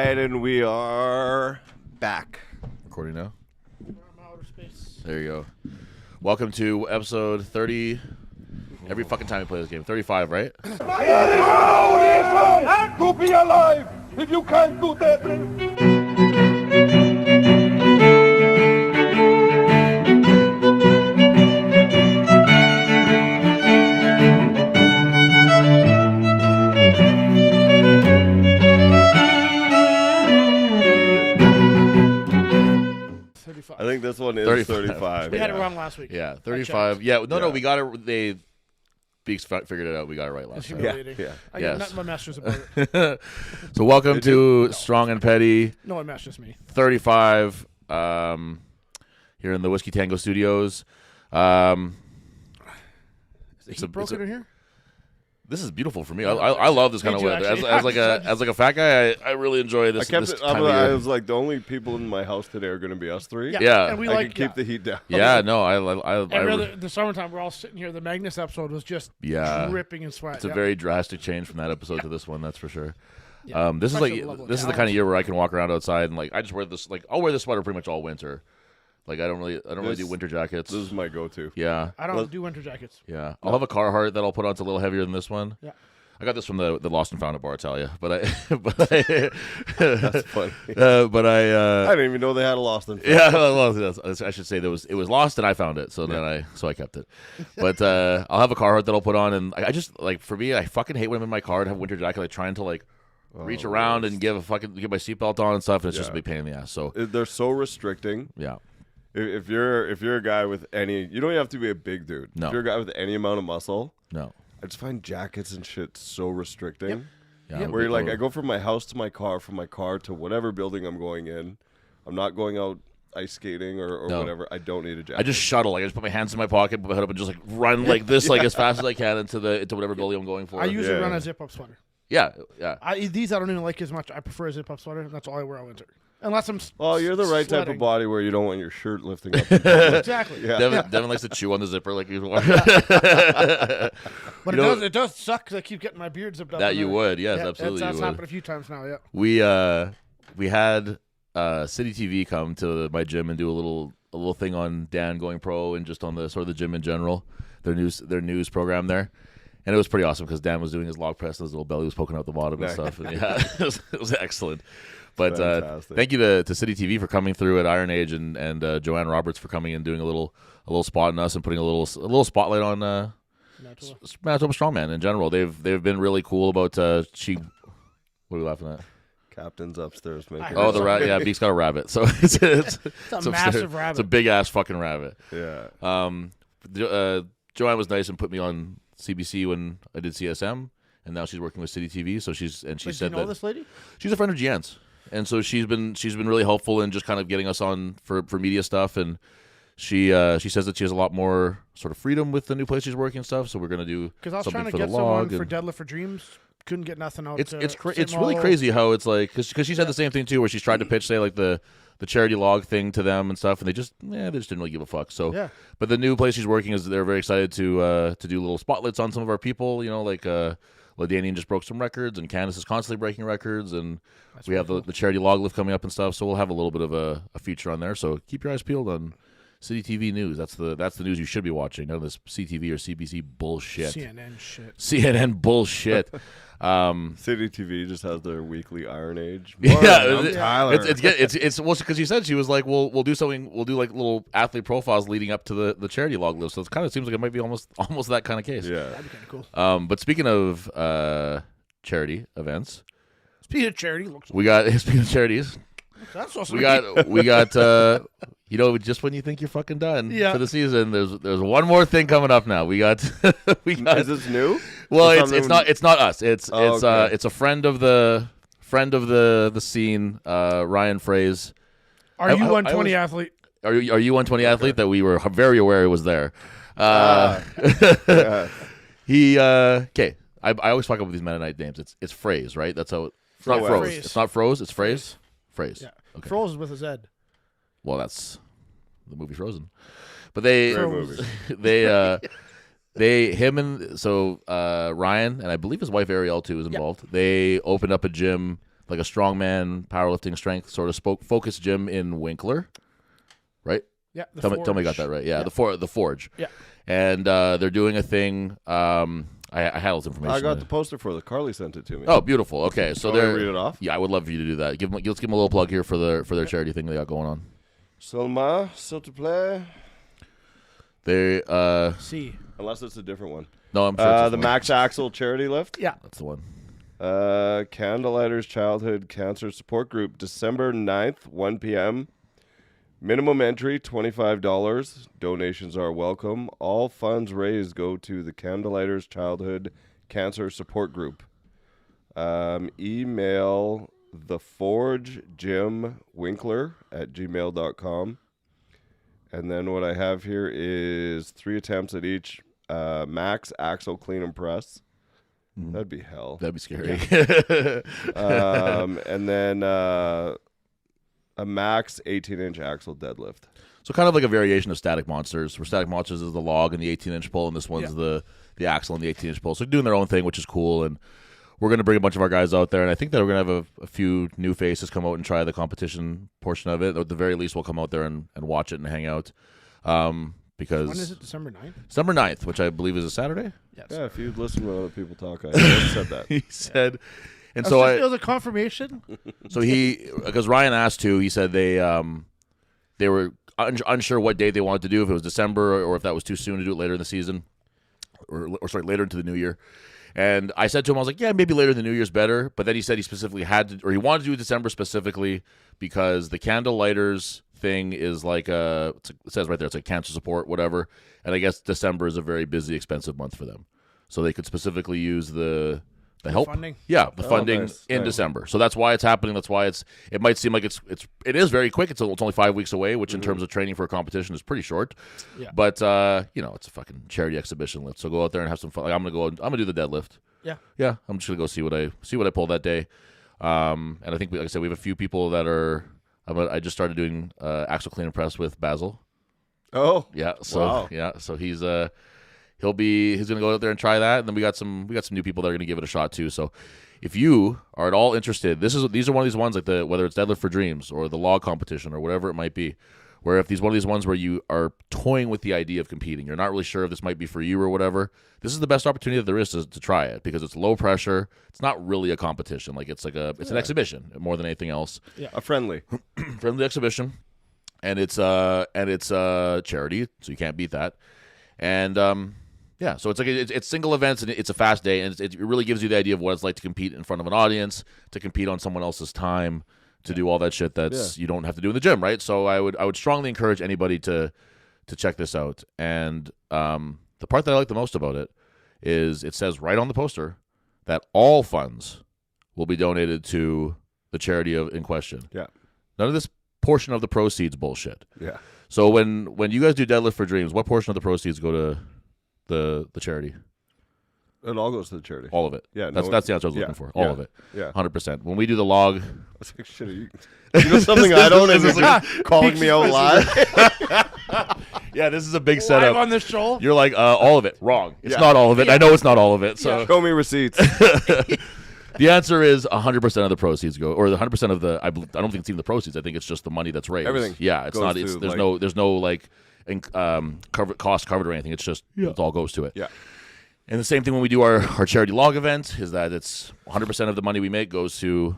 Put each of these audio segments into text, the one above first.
right, and we are back. Recording now? Outer space. There you go. Welcome to episode 30. Every fucking time we play this game. 35, right? To be alive if you can't do that. I think this one is 35. We had it wrong last week. Yeah, 35. Yeah, no, we got it. Beaks figured it out. We got it right last It's time. humiliating. Yeah. I Yes. got not my masters about it. So welcome to Strong and Petty No one masters me. 35 here in the Whiskey Tango Studios. Is the heat broken in here? This is beautiful for me. I love this kind of too, weather. actually. As like a fat guy, I really enjoy this. I kept this it. time of I year. was like, the only people in my house today are going to be us three. Yeah. And we I like can keep the heat down. Yeah, no, the summertime, we're all sitting here. The Magnus episode was just dripping in sweat. It's a very drastic change from that episode to this one, that's for sure. Yeah. This is Especially like the level of this is the kind of year where I can walk around outside and like I just wear this I'll wear this sweater pretty much all winter. Like I don't really do winter jackets. This is my go-to. Yeah. I don't do winter jackets. Yeah. I'll have a Carhartt that I'll put on. It's a little heavier than this one. Yeah. I got this from the Lost and Found at bar, I tell you. But I That's funny. I I didn't even know they had a Lost and Found. yeah, well, I should say it was lost and I found it, so then I kept it. But I'll have a Carhartt that I'll put on, and I just like for me, I fucking hate when I'm in my car and have a winter jacket, like trying to like reach around and get my seatbelt on and stuff, and it's just a big pain in the ass. So They're so restricting. yeah, If you're a guy with any, you don't have to be a big dude. No. If you're a guy with any amount of muscle, no, I just find jackets and shit so restricting. yeah, Where you're like, I go from my house to my car to whatever building I'm going in. I'm not going out ice skating or No. whatever. I don't need a jacket. I just shuttle. Like I just put my hands in my pocket, put my head up, and just like run like this, like as fast as I can into whatever building I'm going for. I usually run a zip-up sweater. yeah. These I don't even like as much. I prefer a zip-up sweater. That's all I wear all winter. Unless I'm Well, you're the right type of sweating. body where you don't want your shirt lifting up. Exactly. Yeah. Devin likes to chew on the zipper like you want. But You know- it does suck because I keep getting my beard zipped up. That and you everything. would, yes, Yeah, absolutely. That's you would. happened a few times now, yeah. We had City TV come to my gym and do a little thing on Dan going pro and just on the sort of the gym in general, their news program there, and it was pretty awesome because Dan was doing his log press and his little belly was poking out the bottom and stuff. And yeah, it was excellent. But thank you to City TV for coming through at Iron Age and Joanne Roberts for coming and doing a little spot on us and putting a little spotlight on Manitoba Strongman in general. They've been really cool about What are we laughing at? Captain's upstairs making. Oh, the rabbit. Yeah, Beak's got a rabbit. So it's a massive rabbit. It's a big ass fucking rabbit. Yeah. Joanne was nice and put me on CBC when I did CSM, and now she's working with City TV. So she said Do you know this lady? she's a friend of Gian's, and so she's been really helpful in just kind of getting us on for media stuff. And she says that she has a lot more sort of freedom with the new place she's working and stuff. So we're gonna do Because I was something trying to for get the log. someone for Deadlift for Dreams. Couldn't get nothing out. It's really crazy how it's like because she said the same thing too, where she's tried to pitch say like the charity log thing to them and stuff, and they just didn't really give a fuck. So Yeah. but the new place she's working is they're very excited to do little spotlights on some of our people. You know, like Ladanian just broke some records, and Candace is constantly breaking records, and we have the charity log lift coming up and stuff. So we'll have a little bit of a feature on there. So keep your eyes peeled on City TV News. That's the news you should be watching. None of this CTV or CBC bullshit. CNN bullshit. City TV just has their weekly Iron Age. Yeah, Tyler. it's well because she said she was like, we'll do something. We'll do like little athlete profiles leading up to the charity log list. So it kind of seems like it might be almost that kind of case. Yeah. That'd be kind of cool. But speaking of charity events, Speaking of charity, we got speaking of charities, that's awesome. we got just when you think you're fucking done for the season, there's one more thing coming up now. We got Is this new? Well, it's not us. It's okay. it's a friend of the scene, Ryan Fraze. Are you 120 athlete? Are you 120 athlete that we were very aware was there? Yeah. He okay. I always fuck up with these Mennonite names. It's Fraze, right? That's how it's not Froze. Froze. It's not Froze. It's Fraze. Fraze. Yeah. Okay. Froze is with a Z. Well, that's the movie Frozen. But they Great movie. Ryan and I believe his wife Ariel too was involved. They opened up a gym like a strongman, powerlifting, strength sort of focused gym in Winkler, right? Yeah. Tell me I got that right. Yeah, the Forge. Yeah. And they're doing a thing. I had all this information. I got the poster for it. Carly sent it to me. Oh, beautiful. Okay, so Want me to they're read it off? Yeah, I would love for you to do that. Let's give them a little plug here for their charity thing they got going on. Seulement, s'il te plaît. They See. Unless it's a different one. no, I'm sure it's The one. Max Axel charity lift. Yeah. That's the one. Candlelighters Childhood Cancer Support Group, December 9th, 1 p.m. Minimum entry, $25. Donations are welcome. All funds raised go to the Candlelighters Childhood Cancer Support Group. Email theforgejimwinkler@gmail.com. And then what I have here is 3 attempts at each Max Axle Clean and Press. That'd be hell. That'd be scary. And then a Max 18-inch axle deadlift. So kind of like a variation of Static Monsters, where Static Monsters is the log and the 18-inch pole, and this one's the axle and the 18-inch pole. So they're doing their own thing, which is cool. And we're going to bring a bunch of our guys out there, and I think that we're going to have a few new faces come out and try the competition portion of it. At the very least, we'll come out there and watch it and hang out. Because When is it? December 9th? December 9th, which I believe is a Saturday. Yes. Yeah, if you listen to other people talk, I just said that. He said, and So so it was a confirmation. So because Ryan asked to, he said they were unsure what date they wanted to do, if it was December or if that was too soon to do it later in the season, or later into the new year. And I said to him, I was like, yeah, maybe later in the new year's better. But then he said he specifically had to, or he wanted to do December specifically because the candle lighters thing is like it says right there, it's like cancer support, whatever. And I guess December is a very busy, expensive month for them. So they could specifically use the help funding. Yeah, the funding nice, in nice. December. So that's why it's happening. That's why it might seem like it is very quick. It's only 5 weeks away, which in terms of training for a competition is pretty short. Yeah. But it's a fucking charity exhibition lift. So go out there and have some fun. Like, I'm gonna do the deadlift. Yeah. Yeah, I'm just gonna go see what I pull that day. And I think, like I said, we have a few people that are. I just started doing axle clean and press with Basil. Oh, Yeah. So wow. So he's gonna go out there and try that, and then we got some new people that are gonna give it a shot too. So if you are at all interested, these are one of these ones like whether it's Deadlift for Dreams or the log competition or whatever it might be, where if these one of these ones where you are toying with the idea of competing, you're not really sure if this might be for you or whatever, this is the best opportunity that there is to try it because it's low pressure. It's not really a competition, like it's an exhibition more than anything else. A friendly. Friendly exhibition, and it's charity, so you can't beat that. And so it's like it's single events and it's a fast day, and it really gives you the idea of what it's like to compete in front of an audience, to compete on someone else's time, to do all that shit you don't have to do in the gym, right? So I would strongly encourage anybody to check this out. And the part that I like the most about it is it says right on the poster that all funds will be donated to the charity in question. Yeah. None of this portion of the proceeds bullshit. Yeah. So when you guys do Deadlift for Dreams, what portion of the proceeds go to the charity? It all goes to the charity. All of it. Yeah, That's the answer I was looking for. All of it. Yeah. 100%. When we do the log, I was like, shit, you know something I don't This is know. Calling me out live. yeah, this is a big Live setup. on this show. You're like, all of it. Wrong. It's Yeah. not all of it. I know it's not all of it. So Show me receipts. the answer is 100% of the proceeds go, or the 100% of the. I don't think it's even the proceeds. I think it's just the money that's raised. Everything Yeah, it's goes not. to, It's there's like- no like cost covered or anything. It's just it all goes to it. Yeah. And the same thing when we do our charity log event is that it's 100% of the money we make goes to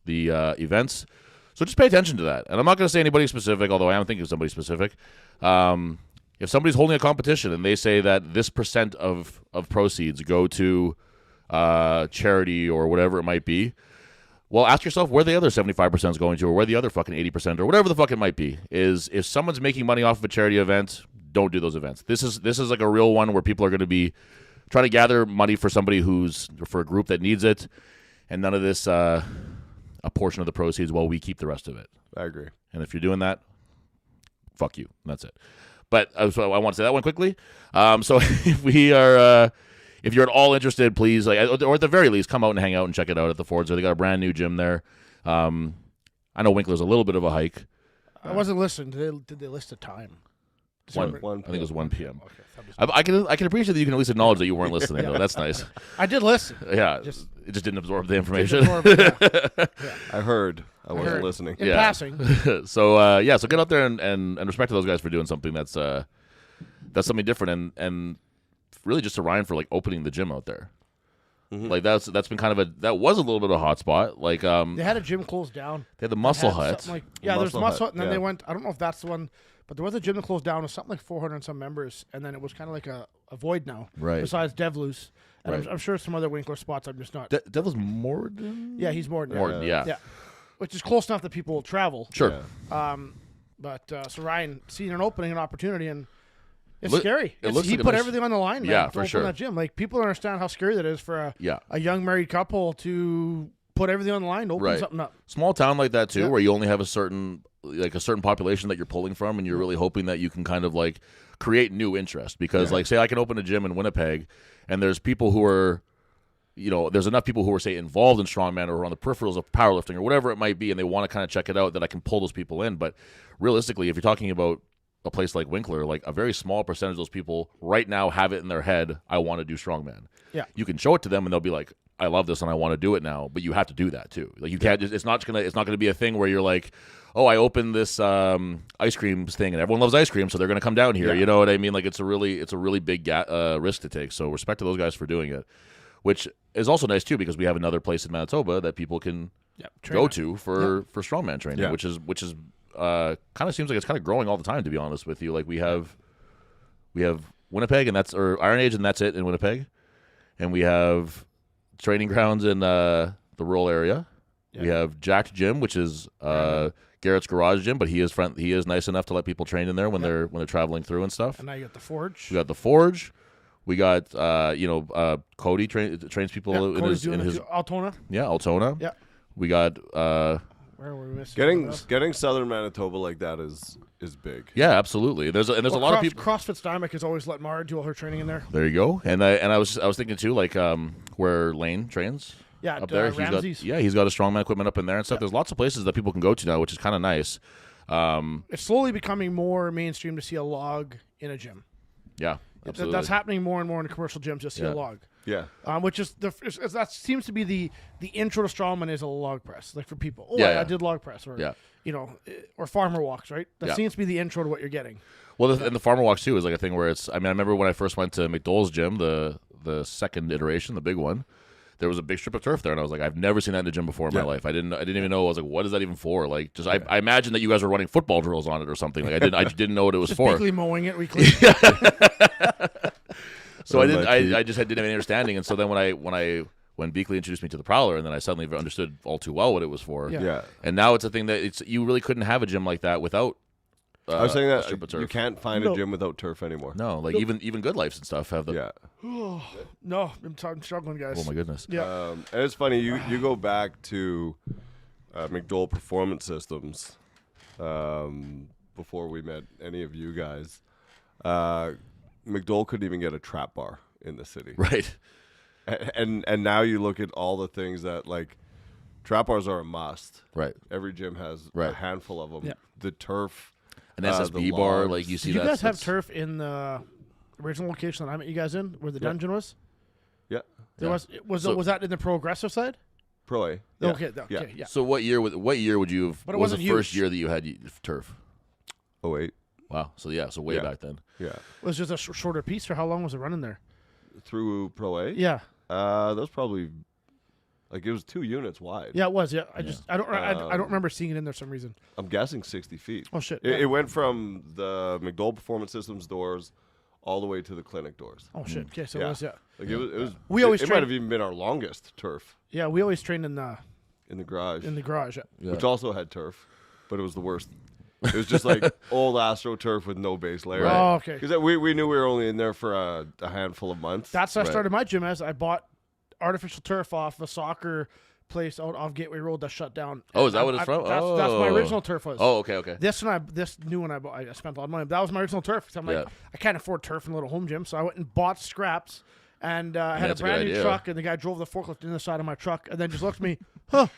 the events. So just pay attention to that. And I'm not going to say anybody specific, although I am thinking of somebody specific. If somebody's holding a competition and they say that this percent of proceeds go to charity or whatever it might be, well, ask yourself where the other 75% is going to, or where the other fucking 80% or whatever the fuck it might be. Is if someone's making money off of a charity event, don't do those events. This is like a real one where people are going to be trying to gather money for somebody for a group that needs it, and none of this a portion of the proceeds while we keep the rest of it. I agree. And if you're doing that, fuck you. That's it. But so I want to say that one quickly. So if you're at all interested, please, or at the very least, come out and hang out and check it out at the Fords. They got a brand new gym there. I know Winkler's a little bit of a hike. I wasn't listening. Did they list a time? I One think it was 1 p.m. Okay. I can appreciate that you can at least acknowledge that you weren't listening, though. That's nice. I did listen. Yeah. It just didn't absorb the information. I heard. I wasn't listening. In passing. So so get out there and respect to those guys for doing something that's something different and really just to Ryan for like opening the gym out there. Mm-hmm. Like that's been kind of that was a little bit of a hot spot. Like they had a gym closed down. They had the Muscle Hut. Like, there's Muscle Hut, and then they went. I don't know if that's the one, but there was a gym that closed down with something like 400 and some members, and then it was kind of like a void now. Right. Besides Devlu's, and Right. I'm sure some other Winkler spots. I'm just not. Devil's Morden. Yeah, he's Morden. Morden. Yeah. Yeah. Which is close enough that people will travel. Sure. Yeah. But so Ryan seeing an opening, an opportunity, and it's Look- scary. it looks He like a put nice- everything on the line, man, Yeah, to for open sure. that gym. Like people don't understand how scary that is for Yeah. a young married couple to put everything on the line to open Right. something up. Small town like that too, Yeah. where you only have a certain population that you're pulling from, and you're really hoping that you can kind of like create new interest. Because like say I can open a gym in Winnipeg, and there's people who are, there's enough people who are say involved in strongman or on the peripherals of powerlifting or whatever it might be, and they want to kind of check it out, that I can pull those people in. But realistically, if you're talking about a place like Winkler, like a very small percentage of those people right now have it in their head, I want to do strongman. Yeah. You can show it to them and they'll be like, I love this and I want to do it now, but you have to do that too. Like you can't just, it's not gonna be a thing where you're like, oh, I opened this ice cream thing and everyone loves ice cream, so they're gonna come down here. Yeah. You know what I mean? Like it's a really big risk to take. So respect to those guys for doing it, which is also nice too, because we have another place in Manitoba that people can go to for strongman training, which is kind of seems like it's kind of growing all the time, to be honest with you. Like we have Winnipeg, and or Iron Age, and that's it in Winnipeg, and we have training grounds in the rural area. Yeah. We have Jack's Gym, which is Garrett's garage gym, but he is nice enough to let people train in there when they're traveling through and stuff. And now you got the Forge. We got the Forge. We got Cody trains people in his Altona. Yeah, Altona. Yeah. We got where were we missing? Getting Southern Manitoba like that is big. Yeah, absolutely. There's a lot of people. CrossFit Stymic has always let Mara do all her training in there. There you go. And I was thinking too, like where Lane trains. Yeah, up there. Ramsey's. He's got a strongman equipment up in there and stuff. There's lots of places that people can go to now, which is kind of nice. It's slowly becoming more mainstream to see a log in a gym. Yeah, absolutely. That's happening more and more in commercial gyms. You'll see a log. Yeah. Which is that seems to be the intro to strongman is a log press, like for people. Oh, I did log press, or or farmer walks, right? That seems to be the intro to what you're getting. Well, and the farmer walks too is like a thing where it's. I mean, I remember when I first went to McDowell's gym, the second iteration, the big one. There was a big strip of turf there, and I was like, I've never seen that in a gym before in my life. I didn't even know. I was like, what is that even for? Like, just I imagine that you guys were running football drills on it or something. Like, I didn't know what it was just for. Weekly mowing it weekly. So I just didn't have any understanding, and so then when Beakley introduced me to the Prowler, and then I suddenly understood all too well what it was for. Yeah. And now it's a thing that you really couldn't have a gym like that without. I was saying a strip of that turf. you can't find a gym without turf anymore. No, like even Good Lives and stuff have the. Yeah. No, I'm struggling, guys. Oh my goodness. Yeah. And it's funny, you go back to McDowell Performance Systems before we met any of you guys. McDowell couldn't even get a trap bar in the city. Right. And now you look at all the things that, like, trap bars are a must. Right. Every gym has Right. a handful of them. Yeah. The turf. An SSB the bar, logs. like you see Did you that. guys have turf in the original location that I met you guys in, where the dungeon was? Yeah. There was that in the progressive side? Pro A. Yeah. Okay, yeah. So what year would you have? But it was the wasn't first huge. year that you had turf? 08. Wow. So way Yeah. back then. Yeah. It was just a shorter piece, or how long was it running there? Through Pro A? Yeah. That was probably, like, it was 2 units wide. Yeah, it was. Yeah, I don't remember seeing it in there for some reason. I'm guessing 60 feet. Oh shit! It went from the McDowell Performance Systems doors all the way to the clinic doors. Oh shit! Okay, so Yeah. it was Like it was. We always It trained- might have even been our longest turf Yeah, we always trained in the garage, garage. Yeah. which also had turf, but it was the worst. It was just like old AstroTurf with no base layer. Right. Oh, okay. Because we knew we were only in there for a handful of months. That's how I Right. started my gym. As I bought artificial turf off a soccer place out off Gateway Road that shut down. Oh, is that what it's from? That's my original turf was. Oh, okay. This new one I bought, I spent a lot of money. That was my original turf. So I'm like, Yeah. I can't afford turf in a little home gym, so I went and bought scraps. And I had a that's a good brand new idea. truck, and the guy drove the forklift in the side of my truck, and then just looked at me,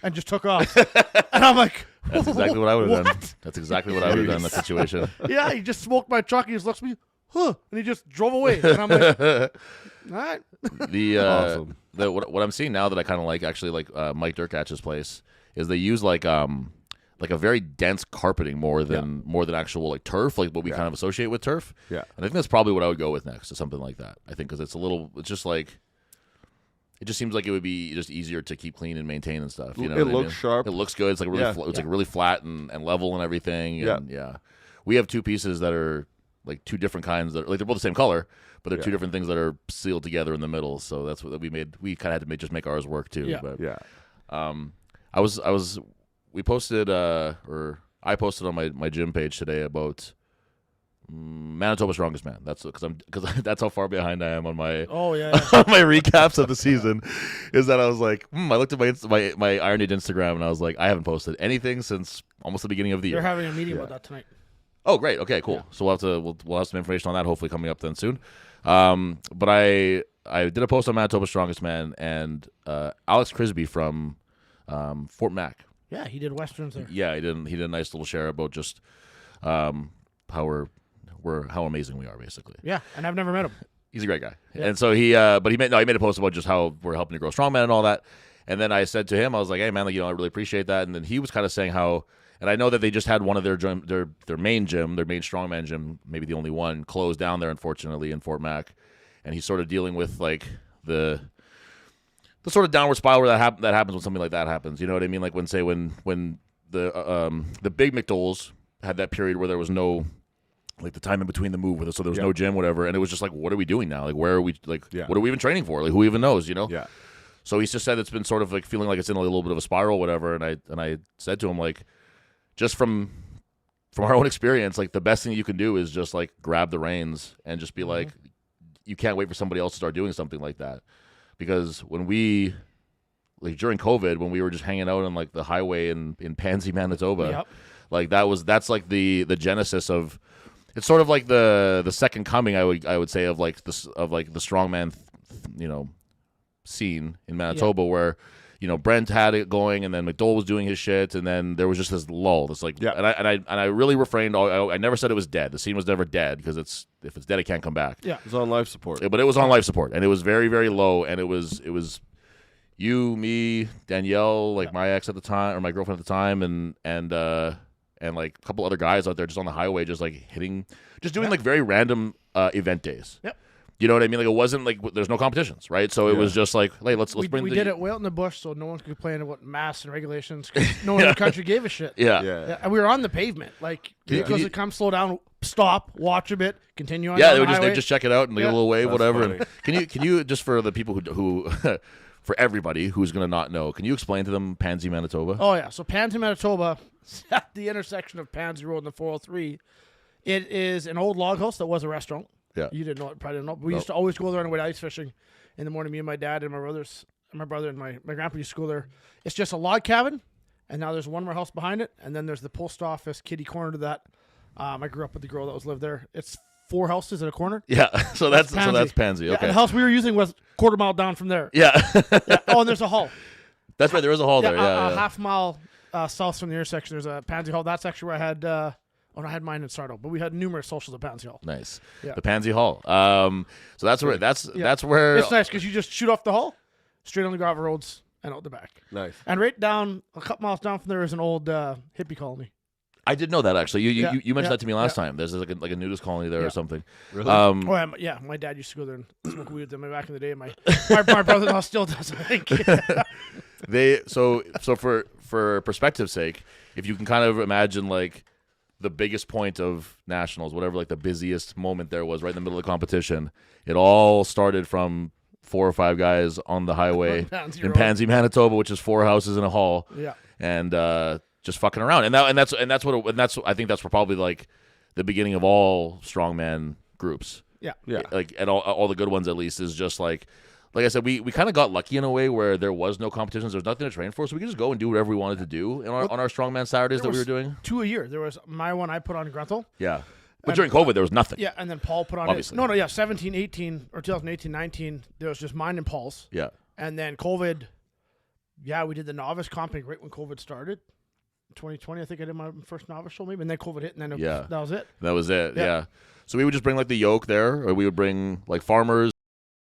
and just took off. And I'm like, That's exactly what I would have done. What? That's exactly what I would have done in that situation. Yeah, he just smoked my truck. He just looks at me, and he just drove away. And I'm like, all right. The Awesome. what I'm seeing now that I kind of like actually like Mike Durkach's place is they use like a very dense carpeting more than actual like turf, like what we kind of associate with turf. Yeah, and I think that's probably what I would go with next, is something like that. I think because it's just like. It just seems like it would be just easier to keep clean and maintain and stuff. You know, it looks sharp. It looks good. It's like really, it's like really flat and level and everything. And we have two pieces that are like two different kinds that like they're both the same color, but they're two different things that are sealed together in the middle. So that's what we made. We kind of had to just make ours work too. Yeah. But we posted or I posted on my gym page today about. Manitoba Strongest Man. That's because that's how far behind I am on my on my recaps of the season. Is that I was like, I looked at my Iron Age Instagram and I was like, I haven't posted anything since almost the beginning of the year. They're having a meeting about that tonight. Oh, great. Okay, cool. Yeah. So we'll have some information on that hopefully coming up then soon. But I did a post on Manitoba Strongest Man and Alex Crisby from Fort Mac. Yeah, he did westerns there. Yeah, he did a nice little share about just how amazing we are, basically. Yeah, and I've never met him. He's a great guy. Yeah. And so he made a post about just how we're helping to grow strongman and all that. And then I said to him, I was like, hey man, like, I really appreciate that. And then he was kind of saying how, and I know that they just had one of their main strongman gym, maybe the only one, closed down there, unfortunately, in Fort Mac. And he's sort of dealing with like the sort of downward spiral where that happens when something like that happens. You know what I mean? Like when the big McDole's had that period where there was no, like the time in between the move with us, so there was no gym, whatever, and it was just like, what are we doing now? Like, where are we? Like, what are we even training for? Like, who even knows? You know? Yeah. So he's just said it's been sort of like feeling like it's in a little bit of a spiral, whatever. And I said to him, like, just from our own experience, like the best thing you can do is just like grab the reins and just be like, you can't wait for somebody else to start doing something like that, because when we. Like during COVID, when we were just hanging out on like the highway in Pansy, Manitoba, like that's like the genesis of. It's sort of like the second coming, I would say, of like the strongman, scene in Manitoba, where, Brent had it going, and then McDole was doing his shit, and then there was just this lull. This like, and I really refrained. I never said it was dead. The scene was never dead, because if it's dead, it can't come back. Yeah, it was on life support. But it was on life support, and it was very, very low, and it was you, me, Danielle, like my ex at the time, or my girlfriend at the time, and like a couple other guys out there just on the highway, just like doing like very random event days. Yep. You know what I mean? Like it wasn't like there's no competitions, right? So it was just like, hey, let's bring. We did it way out in the bush, so no one could complain about masks and regulations. No one in the country gave a shit. Yeah. And we were on the pavement, like because it comes, slow down, stop, watch a bit, continue on. Yeah, they would just check it out and get a little wave, whatever. And can you just for the people who for everybody who's gonna not know, can you explain to them Pansy, Manitoba? Oh yeah, so Pansy, Manitoba, at the intersection of Pansy Road and the 403. It is an old log house that was a restaurant. Yeah, you didn't know it, probably didn't know. But we used to always go there on the way to ice fishing in the morning. Me and my dad and my brother and my grandpa used to go there. It's just a log cabin, and now there's one more house behind it, and then there's the post office kitty corner to that. I grew up with the girl that was lived there. It's 4 houses in a corner. Yeah, so that's Pansy. Okay, and the house we were using was quarter mile down from there. Yeah. Oh, and there's a hall. That's right. There is a hall there. Yeah, a half mile south from the intersection. There's a Pansy Hall. That's actually where I had. I had mine in Sardo, but we had numerous socials at Pansy Hall. Nice. Yeah. The Pansy Hall. So that's where that's where it's nice because you just shoot off the hall, straight on the gravel roads and out the back. Nice. And right down a couple miles down from there is an old hippie colony. I did know that actually. You mentioned that to me last time. There's like a nudist colony there or something. Really? My dad used to go there and smoke weed with them back in the day. My brother-in-law still does, I think. So for perspective's sake, if you can kind of imagine like the biggest point of nationals, whatever like the busiest moment there was, right in the middle of the competition, it all started from 4 or 5 guys on the highway in Pansy, Manitoba, which is 4 houses and a hall. Yeah. And just fucking around, and that's I think that's probably like the beginning of all strongman groups. Yeah. Like and all the good ones at least is just like I said, we kind of got lucky in a way where there was no competitions, there's nothing to train for, so we could just go and do whatever we wanted to do on our strongman Saturdays that we were doing. 2 a year. There was my one I put on Grunthal. Yeah. But during COVID, there was nothing. Yeah, and then Paul put on obviously. 17, 18, or 2018, 19, there was just mine and Paul's. Yeah. And then COVID, we did the novice comping right when COVID started. 2020, I think I did my first novice show maybe, and then COVID hit, and then that was it. That was it, yeah. So we would just bring like the yoke there, or we would bring like farmers,